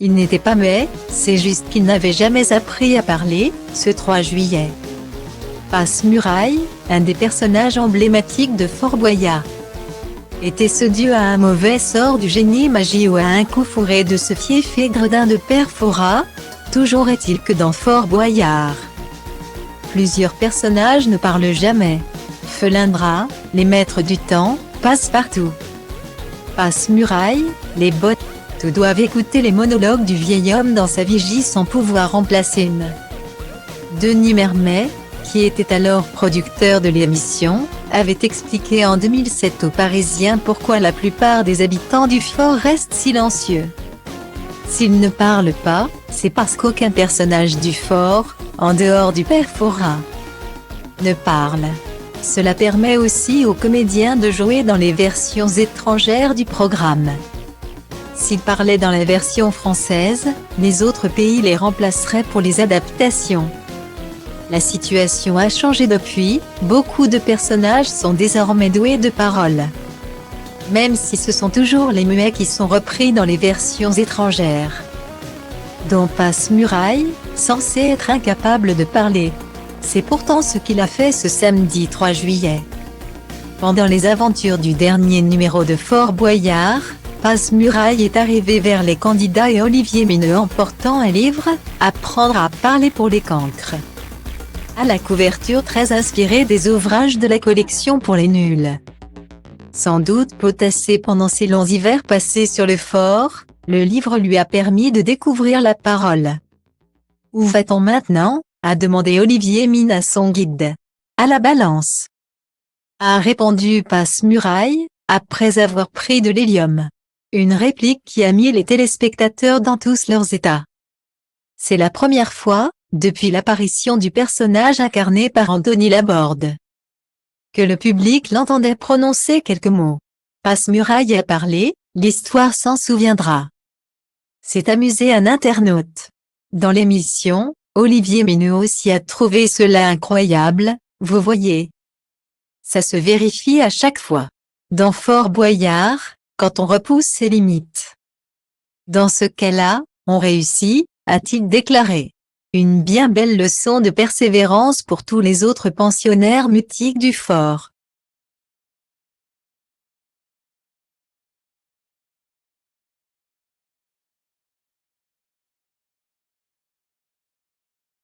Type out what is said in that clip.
Il n'était pas muet, c'est juste qu'il n'avait jamais appris à parler. Ce 3 juillet. Passe-Muraille, un des personnages emblématiques de Fort Boyard. Était-ce dû à un mauvais sort du génie magie ou à un coup fourré de ce fiefé gredin de Père Fouras? Toujours est-il que dans Fort Boyard, plusieurs personnages ne parlent jamais. Felindra, les maîtres du temps, Passe-Partout, Passe-Muraille, les bottes, tous doivent écouter les monologues du vieil homme dans sa vigie sans pouvoir en placer une. Denis Mermet, qui était alors producteur de l'émission, avait expliqué en 2007 aux Parisiens pourquoi la plupart des habitants du fort restent silencieux. S'ils ne parlent pas, c'est parce qu'aucun personnage du fort, en dehors du Père Fouras, ne parle. Cela permet aussi aux comédiens de jouer dans les versions étrangères du programme. S'ils parlaient dans la version française, les autres pays les remplaceraient pour les adaptations. La situation a changé depuis, beaucoup de personnages sont désormais doués de parole. Même si ce sont toujours les muets qui sont repris dans les versions étrangères. Dont Passe-Muraille, censé être incapable de parler. C'est pourtant ce qu'il a fait ce samedi 3 juillet. Pendant les aventures du dernier numéro de Fort Boyard, Passe-Muraille est arrivé vers les candidats et Olivier Mineux en portant un livre, Apprendre à parler pour les cancres. À la couverture très inspirée des ouvrages de la collection pour les nuls. Sans doute potassé pendant ces longs hivers passés sur le fort, le livre lui a permis de découvrir la parole. Où va-t-on maintenant? A demandé Olivier Mineux à son guide. À la balance, a répondu Passe-Muraille, après avoir pris de l'hélium. Une réplique qui a mis les téléspectateurs dans tous leurs états. C'est la première fois, depuis l'apparition du personnage incarné par Anthony Laborde, que le public l'entendait prononcer quelques mots. Passe-Muraille a parlé, l'histoire s'en souviendra. C'est amusé un internaute. Dans l'émission, Olivier Mineux aussi a trouvé cela incroyable, vous voyez. Ça se vérifie à chaque fois. Dans Fort Boyard, quand on repousse ses limites. Dans ce cas-là, on réussit, a-t-il déclaré. Une bien belle leçon de persévérance pour tous les autres pensionnaires mutiques du fort.